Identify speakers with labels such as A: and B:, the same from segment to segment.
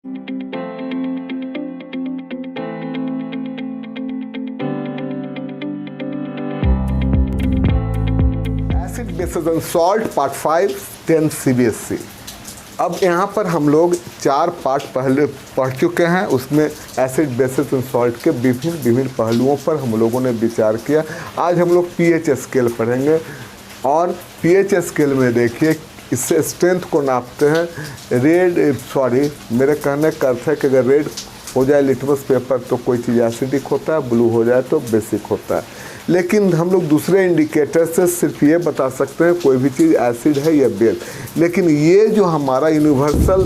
A: Acid basis and salt part 5 10 CBSE। अब यहाँ पर हम लोग 4 पार्ट पहले पढ़ चुके हैं। उसमें एसिड बेसिस एंड सॉल्ट के विभिन्न पहलुओं पर हम लोगों ने विचार किया। आज हम लोग पीएच स्केल पढ़ेंगे और पीएच स्केल में देखिए इससे स्ट्रेंथ को नापते हैं। मेरे कहने का अर्थ है कि अगर रेड हो जाए लिटमस पेपर तो कोई चीज़ एसिडिक होता है, ब्लू हो जाए तो बेसिक होता है। लेकिन हम लोग दूसरे इंडिकेटर से सिर्फ ये बता सकते हैं कोई भी चीज़ एसिड है या बेस। लेकिन ये जो हमारा यूनिवर्सल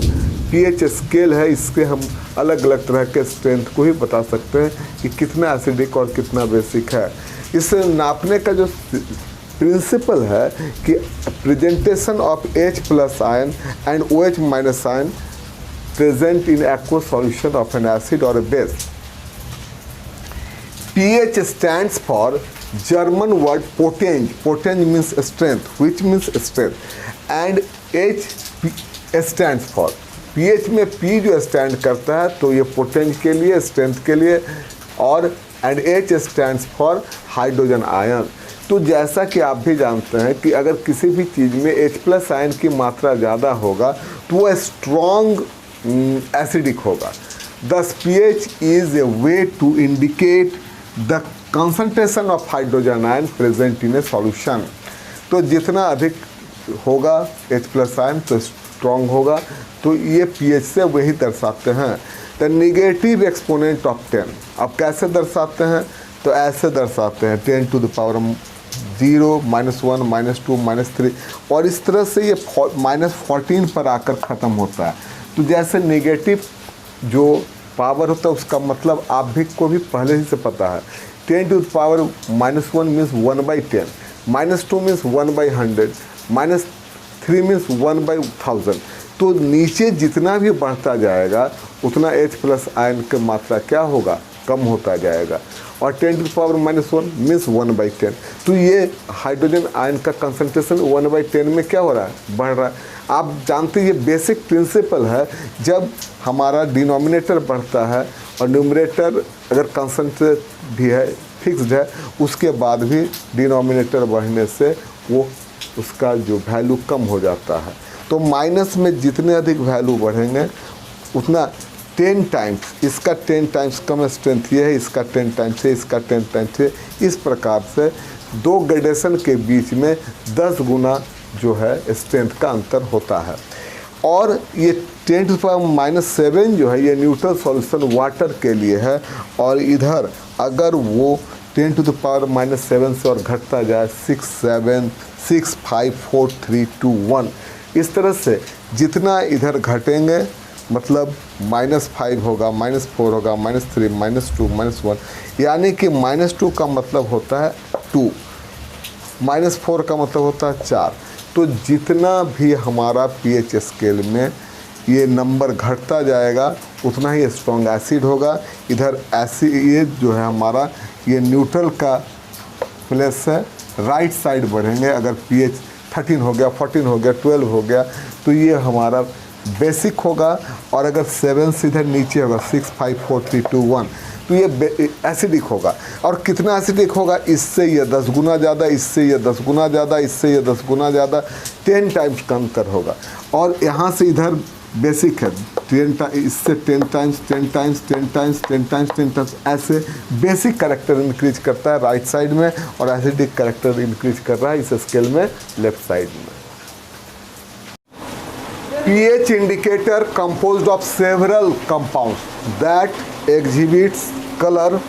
A: पीएच स्केल है, इसके हम अलग अलग तरह के स्ट्रेंथ को ही बता सकते हैं कि कितना एसिडिक और कितना बेसिक है। इसे नापने का जो प्रिंसिपल है कि presentation of H+ ion and OH- ion present in aqueous solution of an acid or a base. pH stands for German word potenz. Potenz means strength, which means strength. And H stands for pH में P जो stand करता है तो ये पोटेंज के लिए, strength के लिए, और and H stands for hydrogen ion. तो जैसा कि आप भी जानते हैं कि अगर किसी भी चीज़ में H+ आयन की मात्रा ज़्यादा होगा तो वह स्ट्रॉन्ग एसिडिक होगा। Thus pH is a way to indicate the concentration of hydrogen ion present in a solution. तो जितना अधिक होगा H+ आयन तो स्ट्रॉन्ग होगा। तो ये pH से वही दर्शाते हैं। द नेगेटिव एक्सपोनेंट ऑफ 10 अब कैसे दर्शाते हैं? तो ऐसे दर्शाते हैं 10 to the power 0, -1, -2, -3, और इस तरह से ये -14 पर आकर ख़त्म होता है। तो जैसे नेगेटिव जो पावर होता है उसका मतलब आप भी को भी पहले ही से पता है। 10 to the power -1 means 1/10, -2 means 1/100, -3 means 1/1000। तो नीचे जितना भी बढ़ता जाएगा उतना H+ आयन की मात्रा क्या होगा? कम होता जाएगा। और 10 to the power -1 मीन्स 1/10। तो ये हाइड्रोजन आयन का कंसंट्रेशन 1/10 में क्या हो रहा है? बढ़ रहा है। आप जानते हैं ये बेसिक प्रिंसिपल है। जब हमारा डिनोमिनेटर बढ़ता है और न्यूमरेटर अगर कंसंट्रेट भी है, फिक्स्ड है, उसके बाद भी डिनोमिनेटर बढ़ने से वो उसका जो वैल्यू कम हो जाता है। तो माइनस में जितने अधिक वैल्यू बढ़ेंगे उतना 10 टाइम्स, इसका 10 टाइम्स कम स्ट्रेंथ ये है, इसका 10 टाइम्स है, इसका 10 टाइम्स है। इस प्रकार से दो ग्रेडेशन के बीच में 10 गुना जो है स्ट्रेंथ का अंतर होता है। और ये 10 to the power -7 जो है ये न्यूट्रल सॉल्यूशन वाटर के लिए है। और इधर अगर वो 10 to the power -7 से और घटता जाए 6, 7, 6, 5, 4, 3, 2, 1, इस तरह से जितना इधर घटेंगे मतलब -5 होगा, -4 होगा, -3, -2, -1, यानी कि -2 का मतलब होता है 2, -4 का मतलब होता है 4। तो जितना भी हमारा पीएच स्केल में ये नंबर घटता जाएगा उतना ही स्ट्रॉन्ग एसिड होगा। इधर एसिड ये जो है हमारा ये न्यूट्रल का प्लस है, राइट साइड बढ़ेंगे। अगर पीएच 13 हो गया, 14 हो गया, 12 हो गया तो ये हमारा बेसिक होगा। और अगर 7 से इधर नीचे होगा 6, 5, 4, 3, 2, 1 तो ये एसिडिक होगा। और कितना एसिडिक होगा? इससे ये 10 गुना ज़्यादा, इससे ये 10 गुना ज़्यादा, इससे ये 10 गुना ज़्यादा, 10 टाइम्स का अंतर होगा। और यहाँ से इधर बेसिक है 10 इससे 10 times, 10 times, 10 times, 10 times, 10 times, ऐसे बेसिक कैरेक्टर इंक्रीज करता है राइट साइड में और एसिडिक कैरेक्टर इंक्रीज कर रहा है इस स्केल में लेफ्ट साइड में। pH indicator composed of several compounds that exhibits color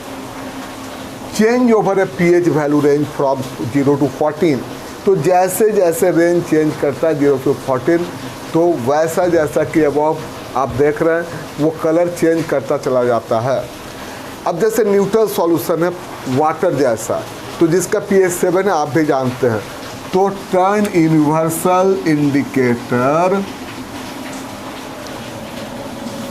A: change over a pH value range from 0 to 14। तो जैसे जैसे रेंज चेंज करता है 0 to 14 तो वैसा जैसा कि अब आप देख रहे हैं वो कलर चेंज करता चला जाता है। अब जैसे न्यूट्रल सॉल्यूशन है वाटर जैसा, तो जिसका pH 7 है आप भी जानते हैं। तो turn universal indicator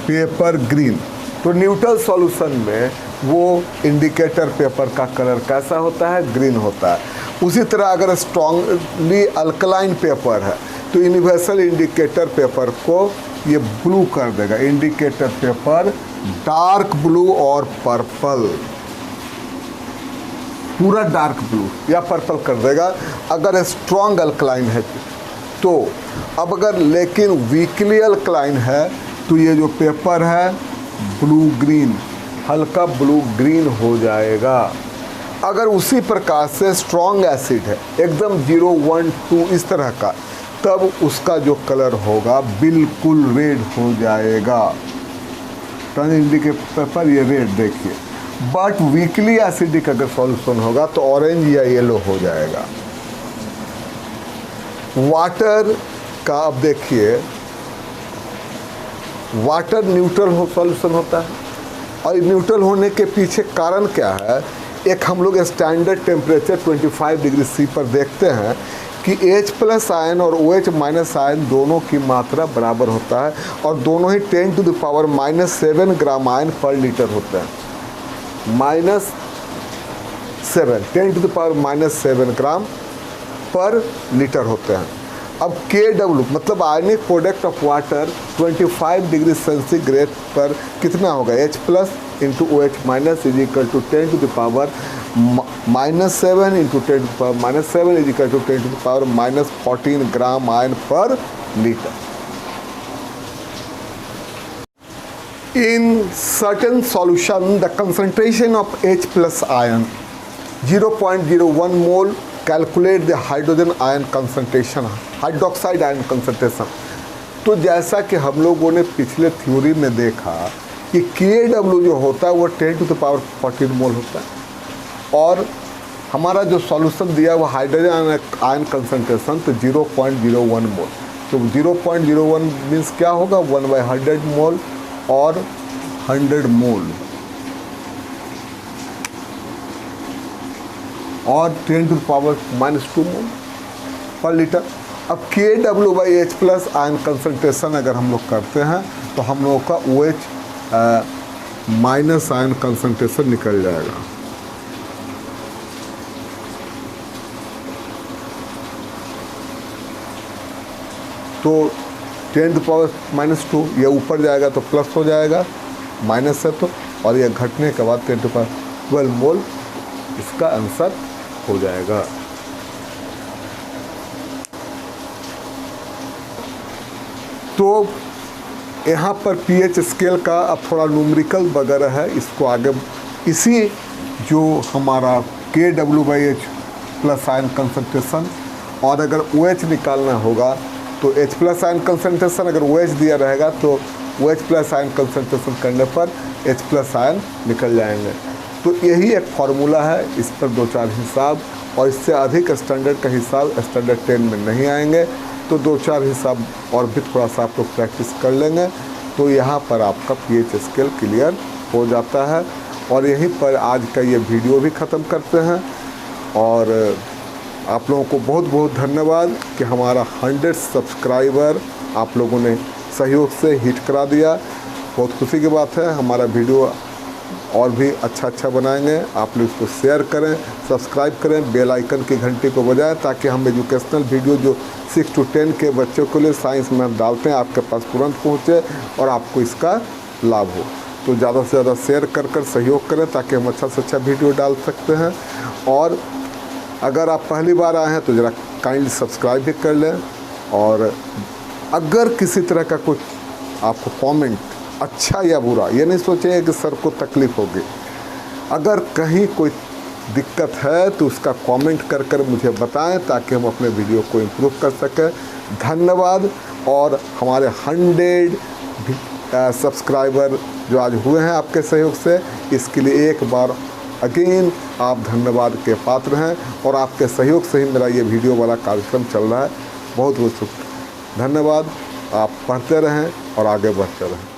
A: paper green. तो न्यूट्रल सॉल्यूशन में वो इंडिकेटर पेपर का कलर कैसा होता है? ग्रीन होता है। उसी तरह अगर स्ट्रॉन्गली अल्कलाइन पेपर है तो यूनिवर्सल इंडिकेटर पेपर को ये ब्लू कर देगा, इंडिकेटर पेपर डार्क ब्लू और पर्पल, पूरा डार्क ब्लू या पर्पल कर देगा अगर स्ट्रॉन्ग अल्कलाइन है तो। अब अगर लेकिन वीकली अल्कलाइन है तो ये जो पेपर है ब्लू ग्रीन, हल्का ब्लू ग्रीन हो जाएगा। अगर उसी प्रकार से स्ट्रॉन्ग एसिड है एकदम 0, 1, 2 इस तरह का, तब उसका जो कलर होगा बिल्कुल रेड हो जाएगा। टर्न इंडिकेटर पेपर ये रेड देखिए। बट वीकली एसिडिक अगर सॉल्यूशन होगा तो ऑरेंज या येलो हो जाएगा। वाटर का अब देखिए, वाटर न्यूट्रल सॉल्यूशन होता है और न्यूट्रल होने के पीछे कारण क्या है? एक हम लोग स्टैंडर्ड टेम्परेचर 25 डिग्री सी पर देखते हैं कि H+ आयन और OH- आयन दोनों की मात्रा बराबर होता है और दोनों ही 10⁻⁻7 ग्राम आयन पर लीटर होते हैं। -7 10⁻⁻7 ग्राम पर लीटर होते हैं। अब KW मतलब ionic product of water 25 degree centigrade पर कितना होगा? H+ into OH- is equal to 10⁻⁻7 into 10⁻⁻7 is equal to 10⁻⁻14 gram ion पर litre. In certain solution, the concentration of H+ ion 0.01 mole. Calculate the hydrogen ion concentration, hydroxide ion concentration। तो जैसा कि हम लोगों ने पिछले थ्योरी में देखा कि KW जो होता है वो 10⁻14 मोल होता है और हमारा जो सॉल्यूशन दिया वो हाइड्रोजन आयन कंसंट्रेशन तो 0.01 मोल। तो 0.01 मीन्स क्या होगा? 1/100 मोल और 100 मोल और 10⁻⁻2 मोल पर लीटर। अब KW/H+ आयन कंसंट्रेशन अगर हम लोग करते हैं तो हम लोगों का OH- आयन कंसंट्रेशन निकल जाएगा। तो 10⁻⁻2 ये ऊपर जाएगा तो प्लस हो जाएगा, माइनस है तो, और ये घटने के बाद 10⁻12 मोल इसका आंसर हो जाएगा। तो यहाँ पर pH स्केल का अब थोड़ा न्यूमेरिकल वगैरह है, इसको आगे इसी जो हमारा KW/H+ आयन कंसंट्रेशन और अगर OH निकालना होगा तो H+ आयन कंसंट्रेशन अगर OH दिया रहेगा तो OH+ आयन कंसंट्रेशन करने पर H+ आयन निकल जाएंगे। तो यही एक फार्मूला है, इस पर 2-4 हिसाब और इससे अधिक स्टैंडर्ड का हिसाब स्टैंडर्ड 10 में नहीं आएंगे। तो 2-4 हिसाब और भी थोड़ा सा आप लोग प्रैक्टिस कर लेंगे तो यहाँ पर आपका pH स्केल क्लियर हो जाता है। और यहीं पर आज का ये वीडियो भी ख़त्म करते हैं और आप लोगों को बहुत बहुत धन्यवाद कि हमारा 100 सब्सक्राइबर आप लोगों ने सहयोग से हिट करा दिया। बहुत खुशी की बात है। हमारा वीडियो और भी अच्छा बनाएंगे। आप लोग इसको शेयर करें, सब्सक्राइब करें, बेल आइकन की घंटी को बजाएं ताकि हम एजुकेशनल वीडियो जो 6 to 10 के बच्चों के लिए साइंस में हम डालते हैं आपके पास तुरंत पहुंचे और आपको इसका लाभ हो। तो ज़्यादा से ज़्यादा शेयर कर सहयोग करें ताकि हम अच्छा से अच्छा वीडियो डाल सकते हैं। और अगर आप पहली बार आए हैं तो ज़रा काइंडली सब्सक्राइब भी कर लें। और अगर किसी तरह का कुछ आपको कमेंट अच्छा या बुरा, ये नहीं सोचेंगे कि सर को तकलीफ़ होगी, अगर कहीं कोई दिक्कत है तो उसका कमेंट कर मुझे बताएं ताकि हम अपने वीडियो को इम्प्रूव कर सकें। धन्यवाद। और हमारे 100 सब्सक्राइबर जो आज हुए हैं आपके सहयोग से, इसके लिए एक बार अगेन आप धन्यवाद के पात्र हैं और आपके सहयोग से ही मेरा ये वीडियो वाला कार्यक्रम चल रहा है। बहुत बहुत धन्यवाद। आप पढ़ते रहें और आगे बढ़ते रहें।